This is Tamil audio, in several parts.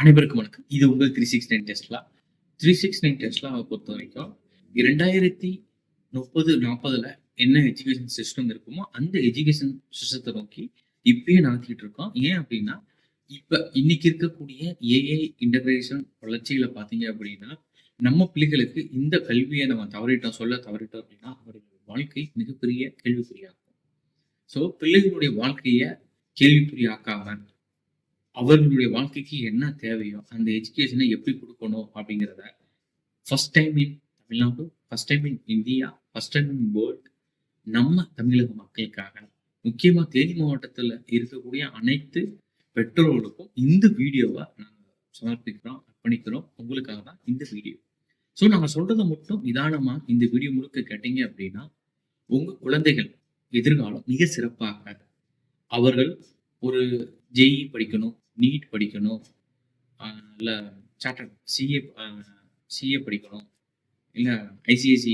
அனைவருக்கும் வணக்கம். இது உங்கள் 369 டெஸ்லா. 369 டெஸ்லாவை பொறுத்த வரைக்கும் 2030-40ல என்ன எஜுகேஷன் சிஸ்டம் இருக்குமோ அந்த எஜுகேஷன் சிஸ்டத்தை நோக்கி இப்பயே நடத்திட்டு இருக்கோம். ஏன் அப்படின்னா, இப்ப இன்னைக்கு இருக்கக்கூடிய ஏஐ இன்டகிரேஷன் வளர்ச்சியில பார்த்தீங்க அப்படின்னா, நம்ம பிள்ளைகளுக்கு இந்த கல்வியை நம்ம சொல்ல தவறிட்டோம் அப்படின்னா, அவருடைய வாழ்க்கை மிகப்பெரிய கேள்விக்குறியாகும். ஸோ பிள்ளைகளுடைய வாழ்க்கைய கேள்விக்குறியாக்காம அவர்களுடைய வாழ்க்கைக்கு என்ன தேவையோ அந்த எஜுகேஷனை எப்படி கொடுக்கணும் அப்படிங்கிறத first time in Tamil Nadu, first time in India, first time in world நம்ம தமிழக மக்களுக்காக, முக்கியமாக தேனி மாவட்டத்தில் இருக்கக்கூடிய அனைத்து பெற்றோர்களுக்கும் இந்த வீடியோவை நாங்கள் சமர்ப்பிக்கிறோம், அர்ப்பணிக்கிறோம். உங்களுக்காக தான் இந்த வீடியோ. ஸோ நாங்கள் சொல்றதை மட்டும் நிதானமாக இந்த வீடியோ முழுக்க கேட்டீங்க அப்படின்னா உங்கள் குழந்தைகள் எதிர்காலம் மிக சிறப்பாக அவர்கள் ஒரு ஜேஇ படிக்கணும், நீட் படிக்கணும், இல்லை சார்ட்டர்ட் சிஏ படிக்கணும், இல்லை ஐசிஐசி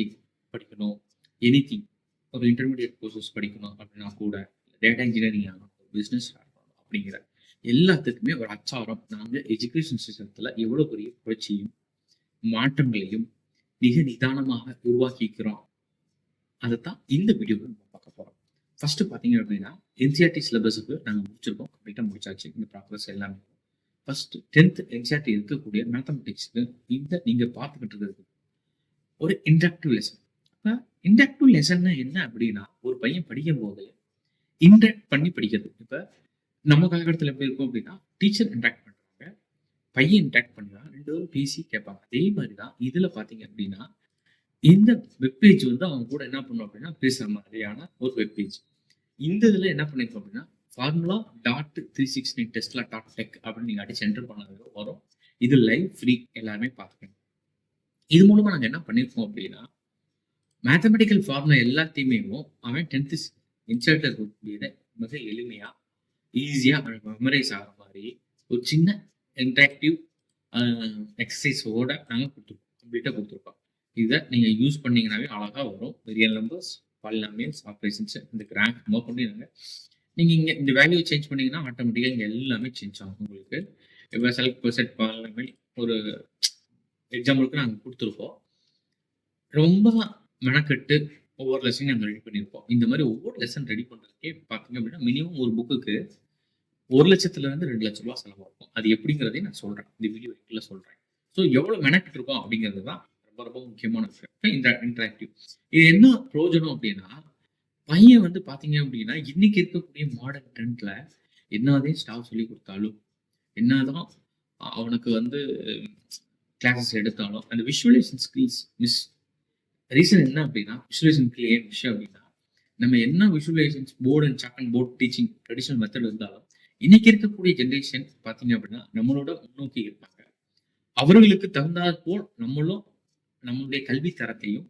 படிக்கணும், எனிதிங் ஒரு இன்டர்மீடியட் கோர்சஸ் படிக்கணும் அப்படின்னா கூட, டேட்டா இன்ஜினியரிங் ஆகணும், பிஸ்னஸ் ஆகணும் அப்படிங்கிற எல்லாத்துக்குமே ஒரு அச்சாரம் நாங்கள் எஜுகேஷன் சிஸ்டத்தில் எவ்வளோ பெரிய புரட்சியும் மாற்றங்களையும் மிக நிதானமாக உருவாக்கிக்கிறோம். அதைத்தான் இந்த வீடியோவில் நம்ம பார்க்க போகிறோம். ஃபர்ஸ்ட் பார்த்தீங்க அப்படின்னா, என்சிஆர்டி சிலபஸுக்கு நாங்கள் முடிச்சிருக்கோம், கம்ப்ளீட்டாக முடிச்சாச்சு இந்த ப்ராக்ரஸ் எல்லாமே. ஃபர்ஸ்ட் 10th என்சிஆர்டி இருக்கக்கூடிய மேத்தமெட்டிக்ஸ்க்கு இந்த நீங்கள் பார்த்துக்கிட்டு இருக்கிறது ஒரு இன்டராக்டிவ் லெசன். இப்போ இன்டராக்டிவ் லெசன்னா என்ன அப்படின்னா, ஒரு பையன் படிக்கும் போது இன்டராக்ட் பண்ணி படிக்கிறது. இப்போ நம்ம காலகட்டத்தில் எப்படி இருக்கும் அப்படின்னா, டீச்சர் இன்டராக்ட் பண்ணுறாங்க, பையன் இன்டராக்ட் பண்ணுறாங்க, ரெண்டு பேரும் பேசி கேட்பாங்க. அதே மாதிரி தான் இதில் பார்த்தீங்க அப்படின்னா, இந்த வெப்பேஜ் வந்து அவங்க கூட என்ன பண்ணும் அப்படின்னா பேசுற மாதிரியான ஒரு வெப்பேஜ். இந்த இதில் என்ன பண்ணிருக்கோம் அப்படின்னா, formula.369tesla.tech அப்படின்னு நீங்க அடிச்சு என்டர் பண்ணது வரும். இது லைவ் ஃப்ரீ, எல்லாருமே பார்த்துக்கணும். இது மூலமா நாங்கள் என்ன பண்ணிருக்கோம் அப்படின்னா, மேத்தமெட்டிக்கல் ஃபார்முலா எல்லாத்தையுமே அவன் 10th இன்சர்ட் இருக்கக்கூடியதை மிக எளிமையா ஈஸியா மெமரைஸ் ஆகிற மாதிரி ஒரு சின்ன இன்டராக்டிவ் எக்ஸசைஸோட நாங்கள் கம்ப்ளீட்டாக கொடுத்துருக்கோம். இதை நீங்கள் யூஸ் பண்ணீங்கன்னாவே அழகாக வரும். ரியல் நம்பர்ஸ், பாலினாமியல்ஸ், ஆப்ரேஷன்ஸ், இந்த கிராஃப் பண்ணி நீங்கள் இங்கே இந்த வேல்யூ சேஞ்ச் பண்ணீங்கன்னா ஆட்டோமேட்டிக்காக இங்கே எல்லாமே சேஞ்ச் ஆகும் உங்களுக்கு. இப்போ செலக்ட் பர்சென்ட் பாலினாமியல் ஒரு எக்ஸாம்பிளுக்கு நாங்கள் கொடுத்துருப்போம். ரொம்ப மெனக்கெட்டு ஒவ்வொரு லெசனையும் நாங்கள் ரெடி பண்ணியிருப்போம். இந்த மாதிரி ஒவ்வொரு லெசன் ரெடி பண்ணுறதுக்கே பார்த்தீங்க அப்படின்னா மினிமம் ஒரு புக்குக்கு 1,00,000 2 லட்ச ரூபா செலவாகும். அது எப்படிங்கிறதையும் நான் சொல்கிறேன், இந்த வீடியோ எட்டில் சொல்கிறேன். ஸோ எவ்வளோ மெனக்கெட்டு இருக்கோம் அப்படிங்கிறது தான் ரொம்ப முக்கியமான விஷயம். இந்த இன்டராக்டிவ் இது என்ன பிரயோஜனம் அப்படின்னா, பையன் வந்து பாத்தீங்க அப்படின்னா இன்னைக்கு இருக்கக்கூடிய மாடர்ன் ட்ரெண்ட்ல என்னதான் ஸ்டாஃப் சொல்லி கொடுத்தாலும், என்னதான் அவனுக்கு வந்து கிளாஸஸ் எடுத்தாலும் அந்த விஷுவலைசேஷன் ஸ்கில்ஸ் மிஸ். ரீசன் என்ன அப்படின்னா, விஷுவலைசேஷன் ஏன் விஷயம் அப்படின்னா, நம்ம என்ன visualisation board and chalk and board teaching traditional method இருந்தாலும் இன்னைக்கு இருக்கக்கூடிய ஜென்ரேஷன் பாத்தீங்க அப்படின்னா நம்மளோட முன்னோக்கி இருப்பாங்க. அவர்களுக்கு தகுந்தாற் போல் நம்மளுடைய கல்வி தரத்தையும்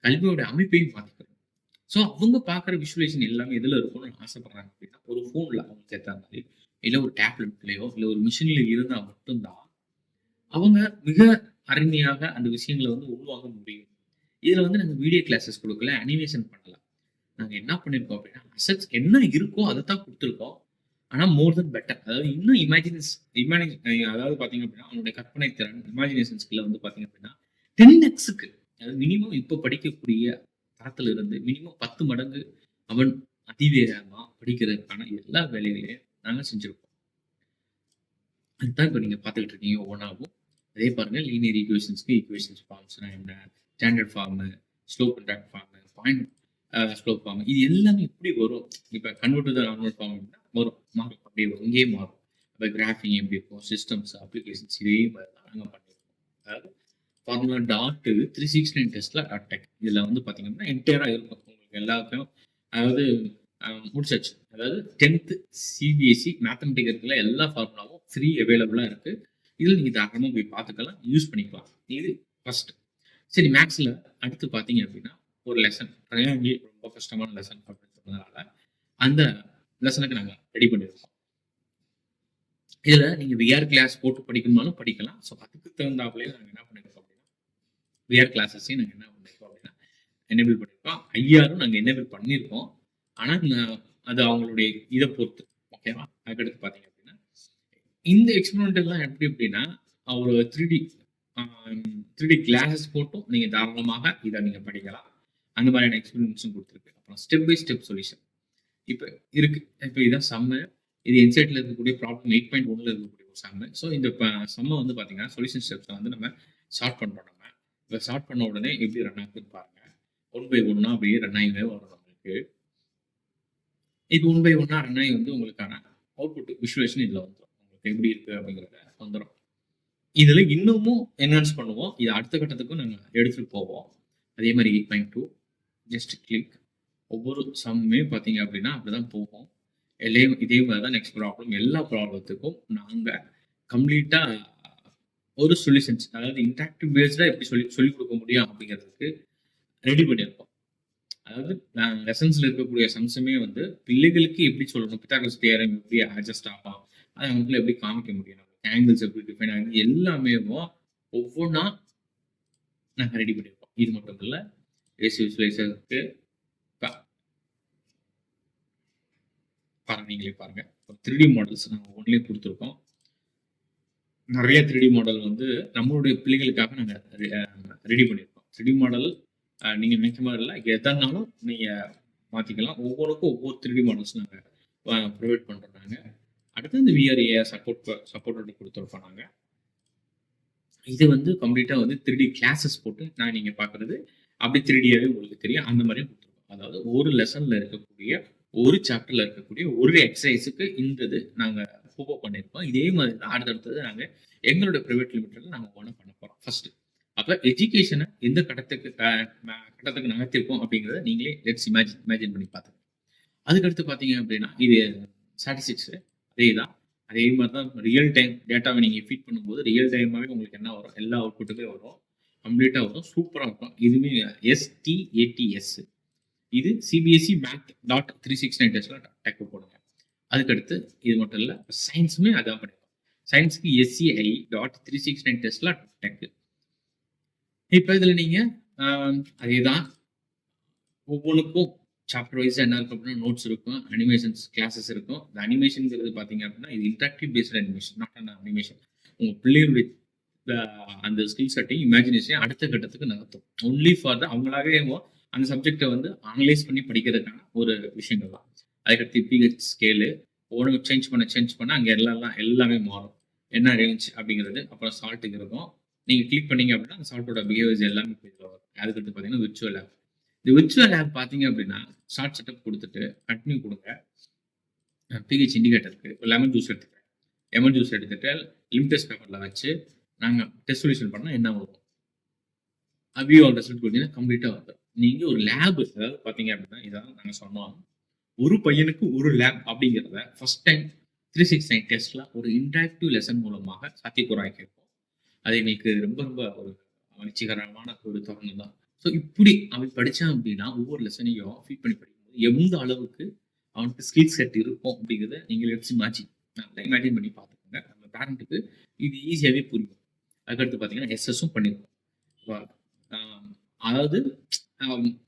கல்வியோட அமைப்பையும் பார்த்துக்கிறோம். ஸோ அவங்க பார்க்குற விஷுவலைசேஷன் எல்லாமே எதில் இருக்கும்னு ஆசைப்படுறாங்க அப்படின்னா, ஒரு ஃபோனில் அவங்களுக்கு ஏற்ற மாதிரி, இல்லை ஒரு டேப்லெட்லையோ இல்லை ஒரு மிஷின்ல இருந்தால் மட்டும்தான் அவங்க மிக அருமையாக அந்த விஷயங்களை வந்து உருவாக்க முடியும். இதில் வந்து நாங்கள் வீடியோ கிளாஸஸ் கொடுக்கல, அனிமேஷன் பண்ணலாம். நாங்கள் என்ன பண்ணியிருக்கோம் அப்படின்னா, அசட்ஸ் என்ன இருக்கோ அதை தான் கொடுத்துருக்கோம். ஆனால் மோர் தென் பெட்டர், அதாவது இன்னும் அதாவது பார்த்தீங்க அப்படின்னா அவனுடைய கற்பனை திறன், இமேஜினேஷன் ஸ்கில்ல வந்து பார்த்தீங்க அப்படின்னா 10x அதாவது மினிமம் இப்போ படிக்கக்கூடிய தரத்துல இருந்து மினிமம் 10 மடங்கு அவன் அதிவேகமா படிக்கிறதுக்கான எல்லா வேலைகளையும் நாங்கள் செஞ்சிருக்கோம். அதுதான் இப்போ நீங்க பார்த்துக்கிட்டு இருக்கீங்க ஒவ்வொன்றாவும். அதே பாருங்க, லீனியர் ஈக்குவேஷன்ஸ்க்கு ஈக்குவேஷன்ஸ் ஃபார்ம்ஸ்னா என்ன, standard form, slope contract form, point slope form, இது எல்லாமே எப்படி வரும். இப்போ convert to the normal form வரும், மாறும், அப்படியே வரும், இங்கேயே மாறும். இப்போ கிராஃபிங் எப்படி இருக்கும், சிஸ்டம்ஸ், அப்ளிகேஷன்ஸ், இதே மாதிரி தான் நாங்கள் பண்ணியிருக்கோம். அதாவது formula.369tesla.tech இதில் வந்து பார்த்தீங்கன்னா என்டையராக இருக்கும் உங்களுக்கு எல்லாருக்கும். அதாவது முடிச்சாச்சு. அதாவது 10th சிபிஎஸ்சி மேத்தமெட்டிக் இருக்கிற எல்லா ஃபார்முலாவும் ஃப்ரீ அவைலபிளாக இருக்குது. இதில் நீங்கள் தாராளமாக போய் பார்த்துக்கலாம், யூஸ் பண்ணிக்கலாம். இது ஃபர்ஸ்ட். சரி, மேக்ஸில் அடுத்து பார்த்தீங்க அப்படின்னா ஒரு லெசன் ட்ரையாங்கிள் ரொம்ப கஷ்டமான லெசன் அப்படின்னு சொன்னதுனால அந்த லெசனுக்கு நாங்கள் ரெடி பண்ணியிருக்கோம். இதில் நீங்கள் விஆர் கிளாஸ் போட்டு படிக்கணும்னாலும் படிக்கலாம். ஸோ அதுக்கு தகுந்தாப்புலேயே நாங்கள் என்ன பண்ணியிருக்கோம், விஆர் கிளாஸஸையும் நாங்கள் என்ன பண்ணியிருக்கோம் அப்படின்னா எனேபிள் பண்ணியிருக்கோம். ஐஆரும் நாங்கள் எனேபிள் பண்ணியிருக்கோம். ஆனால் அது அவங்களுடைய இதை பொறுத்து, ஓகேவா. அதுக்கடுத்து பார்த்தீங்க அப்படின்னா இந்த எக்ஸ்பெரிமெண்டல்லாம் எப்படி அப்படின்னா, ஒரு 3D ஆம் 3D கிளாஸஸ் போட்டும் நீங்க தாராளமாக இத நீங்க படிக்கலாம். அந்த மாதிரியான எக்ஸ்பெரிமெண்ட்ஸும் குடுத்துருக்கு. அப்புறம் ஸ்டெப் பை ஸ்டெப் சொல்யூஷன். இப்ப இருக்கு. இப்ப இதான் சம்மு. இது இன்சைட்ல இருக்கக்கூடிய ப்ராப்ளம் 8.1ல இருக்கக்கூடிய ஒரு சம்மு. ஸோ இந்த சம்ம வந்து பார்த்தீங்கன்னா, சொல்யூஷன் ஸ்டெப்ஸ வந்து நம்ம சால்வ் பண்றோம் நம்ம. இப்ப சால்வ் பண்ண உடனே எப்படி ரன் ஆகுதுன்னு பாருங்க. ஒன் பை ஒன்னா அப்படியே ரன் ஆகிவே வரும் நம்மளுக்கு. இப்போ ஒன் பை ஒன்னா ரன் ஆகி வந்து உங்களுக்கான அவுட்புட் விஷுவலேஷன் இதுல வந்துரும். உங்களுக்கு எப்படி இருக்கு அப்படிங்கிறத வந்துரும். இதுல இன்னமும் என்ஹான்ஸ் பண்ணுவோம். இது அடுத்த கட்டத்துக்கும் நாங்க எடுத்துட்டு போவோம். அதே மாரி 8.2 ஜஸ்ட் கிளிக். ஒவ்வொரு சம்முமே பார்த்தீங்க அப்படின்னா, அப்படிதான் போகும். இதே மாரி தான் நெக்ஸ்ட் ப்ராப்ளம். எல்லா ப்ராப்ளத்துக்கும் நாங்க கம்ப்ளீட்டா ஒரு சொல்யூஷன்ஸ் அதாவது இன்டராக்டிவ் பேஸ்டா எப்படி சொல்லிக் குடுக்க முடியும் அப்படிங்கிறதுக்கு ரெடி பண்ணியிருக்கோம். அதாவது லெசன்ஸ்ல இருக்கக்கூடிய சம்ஸுமே வந்து பிள்ளைகளுக்கு எப்படி சொல்லணும், பித்தாகரஸ் தியரம் எப்படி அட்ஜஸ்ட் ஆகும், அத அவங்களுக்குள்ள எப்படி காமிக்க முடியும், ஆங்கிள்ஸ் எப்படி டிஃபைன் ஆகுது எல்லாமேவும் ஒவ்வொன்னா நாங்க ரெடி பண்ணியிருக்கோம். இது மட்டும் இல்ல, ஏசி விசுவலைசர் இருக்கு. பாருங்க, நீங்களே பாருங்க. 3D மாடல்ஸ் நாங்க ஒவ்வொன்லயும் குடுத்துருக்கோம். நெறைய 3D மாடல் வந்து நம்மளுடைய பிள்ளைகளுக்காக நாங்க ரெடி பண்ணியிருக்கோம். 3D மாடல் நீங்க நினைக்கிற மாரி இல்ல. எதனாலும் நீங்க மாத்திக்கலாம். ஒவ்வொன்னுக்கும் ஒவ்வொரு 3D மாடல்ஸ் நாங்க ப்ரொவைட் பண்றோம் நாங்க. அடுத்து இந்த VR, AR சப்போர்ட்டோட குடுத்துருக்கோம் நாங்க. இது வந்து கம்ப்ளீட்டா வந்து 3D கிளாஸஸ் போட்டு நீங்க பார்க்குறது அப்படி 3Dயாவே உங்களுக்கு தெரியும். அந்த மாரியும் குடுத்துருக்கோம். அதாவது ஒரு லெசன்ல இருக்கக்கூடிய, ஒரு சாப்டர்ல இருக்கக்கூடிய ஒரு எக்ஸர்சைஸ்க்கு இந்த இது நாங்க கோப் பண்ணியிருக்கோம். இதே மாதிரி தான் அடுத்தடுத்தது நாங்க எங்களுடைய பிரைவேட் லிமிட்டட்ல நாங்க ஒவ்வொண்ணா பண்ண போறோம். ஃபர்ஸ்ட். அப்ப எஜுகேஷன எந்த கட்டத்துக்கு நகர்த்திருக்கோம் அப்படிங்கிறத நீங்களே லெட்ஸ் இமேஜின் பண்ணி பார்த்துக்கோங்க. அதுக்கடுத்து பார்த்தீங்க அப்படின்னா, இது ஸ்டாட்டிஸ்டிக்ஸ் அதேதான். அதே மாரி தான் ரியல் டைம் டேட்டாவ நீங்க ஃபீட் பண்ணும்போது, ரியல் டைமாவே உங்களுக்கு என்ன வரும்? எல்லா அவுட்புட்டுமே வரும். கம்ப்ளீட்டா வரும். சூப்பரா இருக்கும். இதுவுமே STATS. இது CBSE மேத் டாட் 369 டெஸ்ட்ல டக் போடுங்க. அதுக்கடுத்து இது மட்டும் இல்ல, சயன்ஸுமே அதான் பண்ணிருக்கோம். சயன்ஸ்க்கு SCI டாட் 369 டெஸ்ட்ல டக். இப்ப இதுல நீங்க அதேதான் ஒவ்வொன்னுக்கும் சாப்டர் வைஸா என்ன இருக்கும் அப்படின்னா, நோட்ஸ் இருக்கும், அனிமேஷன்ஸ் கிளாஸஸ் இருக்கும். இந்த அனிமேஷன்ங்கிறது பார்த்தீங்க அப்படின்னா, இது interactive based animation, not an animation. உங்க பிள்ளைகளுடைய அந்த ஸ்கில் செட்டையும், இமேஜினேஷனையும் அடுத்த கட்டத்துக்கு நகர்த்தும். ஒன்லி ஃபார் அவங்களாவே அந்த சப்ஜெக்ட்டை வந்து அனலைஸ் பண்ணி படிக்கிறதுக்கான ஒரு விஷயங்கள் தான். அதுக்கடுத்து பிஹெச் ஸ்கேலு ஒவ்வொன்று சேஞ்ச் பண்ண அங்கே எல்லாமே மாறும். என்ன ரேஞ்ச் அப்படிங்கிறது. அப்புறம் சால்ட்டுக்கு இருக்கும். நீங்கள் கிளிக் பண்ணீங்க அப்படின்னா அந்த சால்ட்டோட பிஹேவியர்ஸ் எல்லாமே இதில் வரும். அதுக்கடுத்து பார்த்தீங்கன்னா விர்ச்சுவல் ஆப். இந்த விர்ச்சுவல் ஆப் பார்த்தீங்க அப்படின்னா ஷார்ட் செட்டப் கொடுத்துட்டு கண்டினியூ கொடுங்க. பிஹெச் இண்டிகேட்டர் இருக்குது. லெமன் ஜூஸ் எடுத்துக்கிறேன். லெமன் ஜூஸ் எடுத்துட்டு லிமிட் டெஸ்ட் பேப்பரில் வச்சு நாங்கள் டெஸ்ட் சொல்யூஷன் பண்ணால் என்ன வரும்? வியூ ஆல் ரிசல்ட் கொடுத்தீங்கன்னா கம்ப்ளீட்டாக வந்துடும். நீங்கள் ஒரு லேப் அதாவது பார்த்தீங்க அப்படின்னா இதான் நாங்கள் சொன்னோம். ஒரு பையனுக்கு ஒரு லேப் அப்படிங்கிறத ஃபர்ஸ்ட் டைம் 369 டெஸ்ட்ல ஒரு இன்டராக்டிவ் லெசன் மூலமாக சாத்தியக்கூறாக்கியிருக்கோம். அது எங்களுக்கு ரொம்ப ரொம்ப ஒரு மகிழ்ச்சிகரமான ஒரு தருணம் தான். ஸோ இப்படி அவன் படித்தான் அப்படின்னா ஒவ்வொரு லெசனையும் ஃபீட் பண்ணி படிக்கும்போது எந்த அளவுக்கு அவனுக்கு ஸ்கில் செட் இருக்கும் அப்படிங்கிறத நீங்கள் எடுத்து நல்லா இமேஜின் பண்ணி பார்த்துக்கோங்க. நம்ம பேரண்ட்டுக்கு இது ஈஸியாகவே புரியும். அதுக்கடுத்து பார்த்தீங்கன்னா எஸ்எஸும் பண்ணியிருக்கோம். அதாவது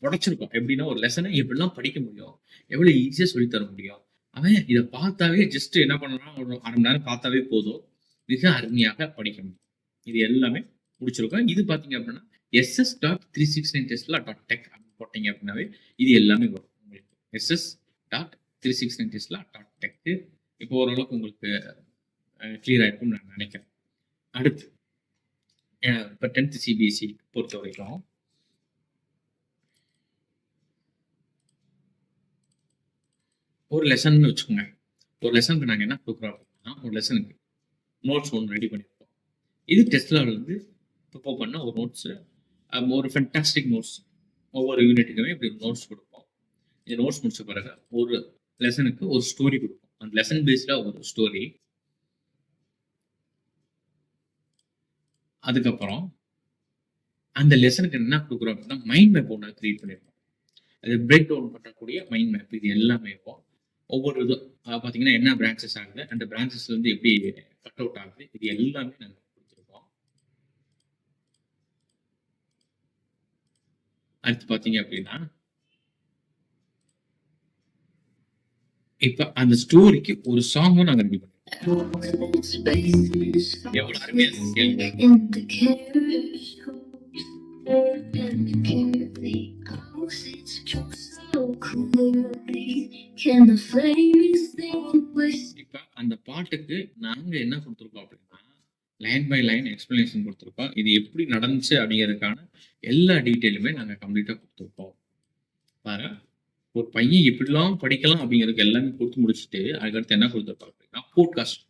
உடைச்சிருக்கோம். எப்படின்னா ஒரு லெசனை எப்படிலாம் படிக்க முடியும், எவ்வளோ ஈஸியாக சொல்லித்தர முடியும். அவன் இதை பார்த்தாவே ஜஸ்ட் என்ன பண்ணலாம், ஒரு 1/2 மணி நேரம் பார்த்தாவே போதும், மிக அருமையாக படிக்க முடியும். இது எல்லாமே முடிச்சிருக்கோம். இது பார்த்தீங்க அப்படின்னா SS.369 டெஸ்ட்ல .tech போட்டீங்க அப்படின்னாவே இது எல்லாமே வரும் உங்களுக்கு. SS.369 டெஸ்ட்ல .tech. இப்போ ஓரளவுக்கு உங்களுக்கு கிளியர் ஆயிருக்கும்னு நான் நினைக்கிறேன். அடுத்து இப்போ 10th CBSE பொறுத்த வரைக்கும் ஒரு லெசன் வச்சுக்கோங்க. ஒரு லெசனுக்கு நாங்கள் என்ன கொடுக்குறோம் அப்படின்னா, ஒரு லெசனுக்கு நோட்ஸ் ஒன்று ரெடி பண்ணியிருக்கோம். இது டெஸ்ட்ல வந்து ப்ரிப்பேர் பண்ண ஒரு நோட்ஸு, ஒரு ஃபென்டாஸ்டிக் நோட்ஸ். ஒவ்வொரு யூனிட்டுக்குமே இப்படி நோட்ஸ் கொடுப்போம். இந்த நோட்ஸ் முடிச்ச பிறகு ஒரு லெசனுக்கு ஒரு ஸ்டோரி கொடுப்போம். அந்த லெசன் பேஸ்டாக ஒரு ஸ்டோரி. அதுக்கப்புறம் அந்த லெசனுக்கு என்ன கொடுக்குறோம் அப்படின்னா மைண்ட் மேப் ஒன்று கிரியேட் பண்ணியிருக்கோம். அது பிரேக் டவுன் பண்ணக்கூடிய மைண்ட் மேப். இது எல்லாமே இருக்கும். ஒவ்வொரு இது பார்த்தீங்கன்னா என்ன பிரான்ச்சஸ் ஆகுது, அந்த பிரான்ச்சஸ் வந்து எப்படி கட் அவுட் ஆகுது, இது எல்லாமே நாங்கள் கொடுத்துருக்கோம். அடுத்து பார்த்தீங்க அப்படின்னா இப்போ அந்த ஸ்டோரிக்கு ஒரு சாங்கும் நாங்கள் ரெடி பண்ணிருக்கோம். எவ்வளவு அருமையா கேள்வி. இப்ப அந்த பாட்டுக்கு நாங்க என்ன கொடுத்திருக்கோம் அப்படின்னா, லைன் பை லைன் எக்ஸ்பிளனேஷன் கொடுத்திருக்கோம். இது எப்படி நடந்துச்சு அப்படிங்கிறதுக்கான எல்லா டீட்டெயிலுமே நாங்க கம்ப்ளீட்டா கொடுத்திருக்கோம். பாரு, ஒரு பையன் எப்படிலாம் படிக்கலாம் அப்படிங்கிறதுக்கு எல்லாமே கொடுத்து முடிச்சுட்டு, அதுக்கடுத்து என்ன கொடுத்திருக்கோம் அப்படின்னா, போட்காஸ்ட்.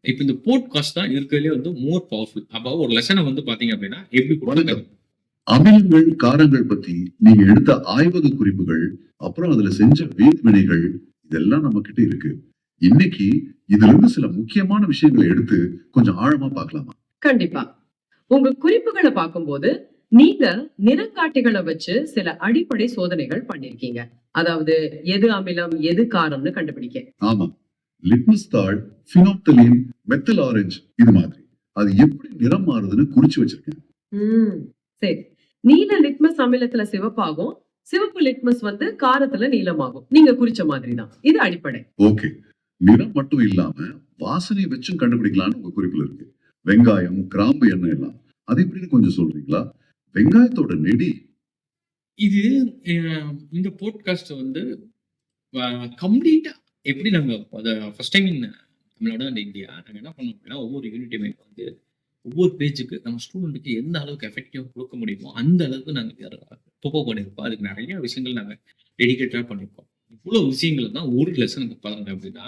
இப்ப இந்த போட்காஸ்ட் தான் இருக்கிறதுலே வந்து மோர் பவர்ஃபுல். அப்போ ஒரு லெசனை வந்து பாத்தீங்க அப்படின்னா எப்படி கொடுத்திருக்காரு. அமிலங்கள், காரங்கள் பத்தி நீங்க எடுத்த ஆய்வக குறிப்புகள், அப்புறம் அதுல செஞ்ச வேதிவினைகள் இதெல்லாம் நம்ம கிட்ட இருக்கு. இன்னைக்கு இதுல இருந்து சில முக்கியமான விஷயங்களை எடுத்து கொஞ்சம் ஆழமா பார்க்கலாமா? கண்டிப்பா. உங்க குறிப்புகளை பார்க்கும்போது நீங்க நிறங்காட்டிகளை வச்சு சில அடிப்படை சோதனைகள் பண்ணிருக்கீங்க. அதாவது எது அமிலம் எது காரம்னு கண்டுபிடிக்க. ஆமா, லிட்மஸ் தாள், பினோப்தலீன், மெத்தில் ஆரஞ்சு இது மாதிரி அது எப்படி நிறம் மாறுதுன்னு குறிச்சு வச்சிருக்கேன். சரி, நீல லிட்மஸ் அமிலத்துல சிவப்பாகும், சிவப்பு லிட்மஸ் வந்து காரத்துல நீலமாகும். நீங்க குறிச்ச மாதிரி தான். இது அடிப்படை. ஓகே, நிறம் மட்டும் இல்லாம வாசனை வச்சும் கண்டுபிடிக்கலாம்னு உங்க குறிப்புல இருக்கு. வெங்காயம், கிராம்பு எண்ணெய் எல்லாம் அது எப்படின்னு கொஞ்சம் சொல்றீங்களா? வெங்காயத்தோட நெடி இது இந்த போட்காஸ்ட் வந்து கம்ப்ளீட்டா எப்படி நாங்க ஃபர்ஸ்ட் டைம் நம்மளோட அந்த இந்தியா நாங்க என்ன பண்ணோம் அப்படின்னா, ஒவ்வொரு யூனிட்டுமே வந்து ஒவ்வொரு பேஜுக்கு நம்ம ஸ்டூடெண்ட்டுக்கு எந்த அளவுக்கு எஃபெக்டிவா கொடுக்க முடியுமோ அந்த அளவுக்கு நாங்கள் ப்ரிப்பேர் பண்ணியிருப்போம். அதுக்கு நிறைய விஷயங்கள் நாங்கள் டெடிகேட்டடாக பண்ணியிருப்போம். இவ்வளோ விஷயங்கள் தான் ஒரு லெசனுக்கு பாருங்க அப்படின்னா,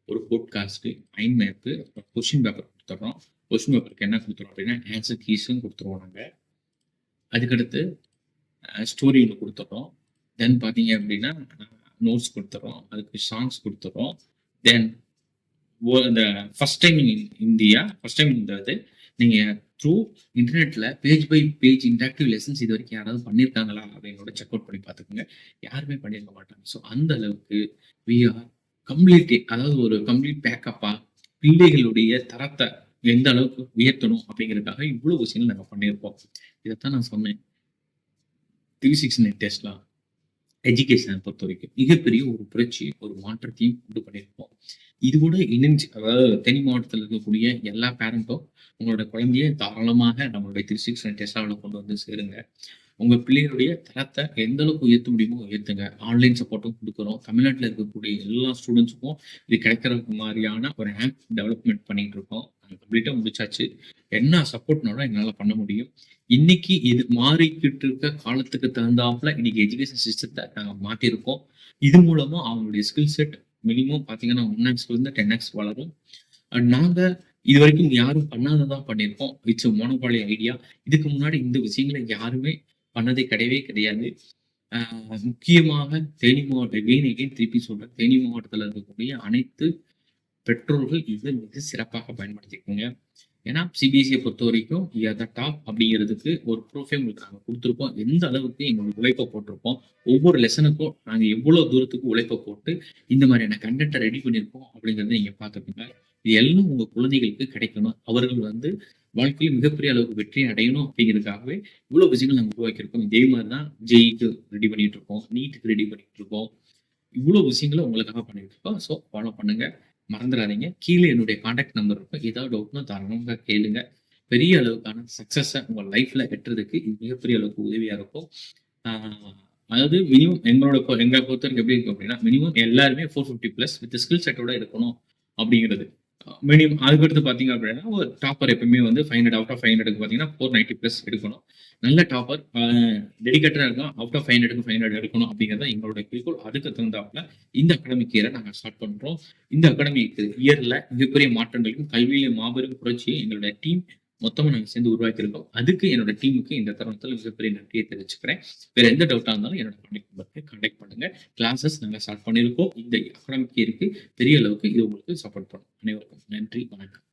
ஒரு podcast, mind map, question paper கொடுத்துட்றோம். கொஸ்டின் பேப்பருக்கு என்ன கொடுத்துருவோம் அப்படின்னா, ஆன்சர் கீஸும் கொடுத்துருவோம் நாங்கள். அதுக்கடுத்து ஸ்டோரி ஒன்று கொடுத்துட்றோம். தென் பார்த்தீங்க அப்படின்னா நோட்ஸ் கொடுத்துட்றோம். அதுக்கு சாங்ஸ் கொடுத்துட்றோம். தென் இந்த first time India first time இந்த இது நீங்கள் த்ரூ இன்டர்நெட்டில் page by page interactive lessons இது வரைக்கும் யாராவது பண்ணியிருக்காங்களா அப்படின்னோட செக் அவுட் பண்ணி பார்த்துக்கோங்க. யாருமே பண்ணியிருக்க மாட்டாங்க. ஸோ அந்த அளவுக்கு வி ஆர் கம்ப்ளீட், அதாவது ஒரு கம்ப்ளீட் பேக்கப்பாக பிள்ளைகளுடைய தரத்தை எந்த அளவுக்கு உயர்த்தணும் அப்படிங்கிறதுக்காக இவ்வளோ விஷயங்கள் நாங்கள் பண்ணியிருப்போம். இதைத்தான் நான் சொன்னேன். 369 டெஸ்ட்லாம் எஜுகேஷனை பொறுத்த வரைக்கும் மிகப்பெரிய ஒரு புரட்சி, ஒரு மாற்றத்தையும் கொண்டு பண்ணியிருப்போம். இது கூட இணைஞ்சு, அதாவது தேனி மாவட்டத்தில் இருக்கக்கூடிய எல்லா பேரண்ட்டும் உங்களோட குழந்தைய தாராளமாக நம்மளுடைய 369 டெஸ்டாவில் கொண்டு வந்து சேருங்க. உங்கள் பிள்ளைகளுடைய தரத்தை எந்த அளவுக்கு உயர்த்த முடியுமோ உயர்த்துங்க. ஆன்லைன் சப்போர்ட்டும் கொடுக்குறோம். தமிழ்நாட்டில் இருக்கக்கூடிய எல்லா ஸ்டூடெண்ட்ஸுக்கும் இது கிடைக்கிறதுக்கு மாதிரியான ஒரு ஆப் டெவலப்மெண்ட் பண்ணிட்டு இருக்கோம். நாங்கள் கம்ப்ளீட்டாக முடிச்சாச்சு. என்ன சப்போர்ட்னாலும் எங்களால் பண்ண முடியும். இன்னைக்கு இது மாறிக்கிட்டு இருக்க காலத்துக்கு தகுந்தாப்புல இன்னைக்கு எஜுகேஷன் சிஸ்டத்தை நாங்கள் மாற்றிருக்கோம். இது மூலமா அவங்களுடைய ஸ்கில் செட் மினிமம் பார்த்தீங்கன்னா 1x 10x வளரும். நாங்கள் இது வரைக்கும் யாரும் பண்ணாததான் பண்ணியிருக்கோம். It's monopoly idea. இதுக்கு முன்னாடி இந்த விஷயங்களை யாருமே பண்ணதே கிடையவே கிடையாது. முக்கியமாக தேனி மாவட்டம், எகெயின் திருப்பி சொல்றேன், தேனி மாவட்டத்தில் இருக்கக்கூடிய அனைத்து பெற்றோர்கள் இதை மிக சிறப்பாக பயன்படுத்திக்கோங்க. ஏன்னா சிபிஎஸ்சியை பொறுத்த வரைக்கும் டாப் அப்படிங்கிறதுக்கு ஒரு ப்ரூஃபே உங்களுக்கு நாங்கள் கொடுத்துருக்கோம். எந்த அளவுக்கு எங்களுக்கு உழைப்பை போட்டிருப்போம், ஒவ்வொரு லெசனுக்கும் நாங்கள் எவ்வளோ தூரத்துக்கு உழைப்பை போட்டு இந்த மாதிரியான கண்டென்ட்டை ரெடி பண்ணியிருக்கோம் அப்படிங்கிறத நீங்கள் பார்த்துக்கோங்க. இது எல்லாம் உங்கள் குழந்தைகளுக்கு கிடைக்கணும். அவர்கள் வந்து வாழ்க்கையில் மிகப்பெரிய அளவுக்கு வெற்றி அடையணும் அப்படிங்கிறதுக்காகவே இவ்வளோ விஷயங்கள் நாங்கள் உருவாக்கியிருக்கோம். இதே மாதிரி தான் ஜெய்க்கு ரெடி பண்ணிட்டு இருக்கோம், நீட்டுக்கு ரெடி பண்ணிட்டு இருக்கோம். இவ்வளோ விஷயங்களை உங்களுக்காக பண்ணிட்டு இருக்கோம். ஸோ ஃபாலோ பண்ணுங்க, மறந்துடாதீங்க. கீழே என்னுடைய கான்டாக்ட் நம்பர் இருக்கும். ஏதாவது டவுட்னா தாராளமாக கேளுங்க. பெரிய அளவுக்கான சக்ஸஸை உங்கள் லைஃப்ல எட்டுறதுக்கு இது மிகப்பெரிய அளவுக்கு உதவியா இருக்கும். அதாவது மினிமம் எங்களை பொறுத்த வரைக்கும் எப்படி இருக்கும் அப்படின்னா, மினிமம் எல்லாருமே 450+ வித் ஸ்கில் செட்டோட இருக்கணும் அப்படிங்கிறது மினிமம். அதுக்கடுத்து பார்த்தீங்க அப்படின்னா, ஒரு டாப்பர் எப்பவுமே வந்து 500 அவுட் ஆஃப் 500க்கு பார்த்தீங்கன்னா 490+ எடுக்கணும். நல்ல டாப்பர் டெடிகேட்டடாக இருக்கும். அவுட் ஆஃப் 500க்கு 500 எடுக்கணும் அப்படிங்கிறத எங்களுடைய குறிக்கோள். அதுக்கு தகுந்தாப்புல இந்த அகாடமிக் இயரை நாங்கள் ஸ்டார்ட் பண்ணுறோம். இந்த அகாடமிக் இயரில் மிகப்பெரிய மாற்றங்களையும் கல்வியில மாபெரும் புரட்சியை எங்களுடைய டீம் மொத்தமாக நாங்கள் சேர்ந்து உருவாக்கியிருக்கோம். அதுக்கு என்னோட டீமுக்கு இந்த தருணத்தில் மிகப்பெரிய நன்றியை தெரிவிச்சுக்கிறேன். வேற எந்த டவுட்டாக இருந்தாலும் என்னோட கான்டாக்ட் நம்பருக்கு கான்டாக்ட் பண்ணுங்க. கிளாஸஸ் நாங்கள் ஸ்டார்ட் பண்ணியிருக்கோம். இந்த அகாடமிக் இயருக்கு பெரிய அளவுக்கு இது உங்களுக்கு சப்போர்ட் பண்ணும். அனைவருக்கும் நன்றி, வணக்கம்.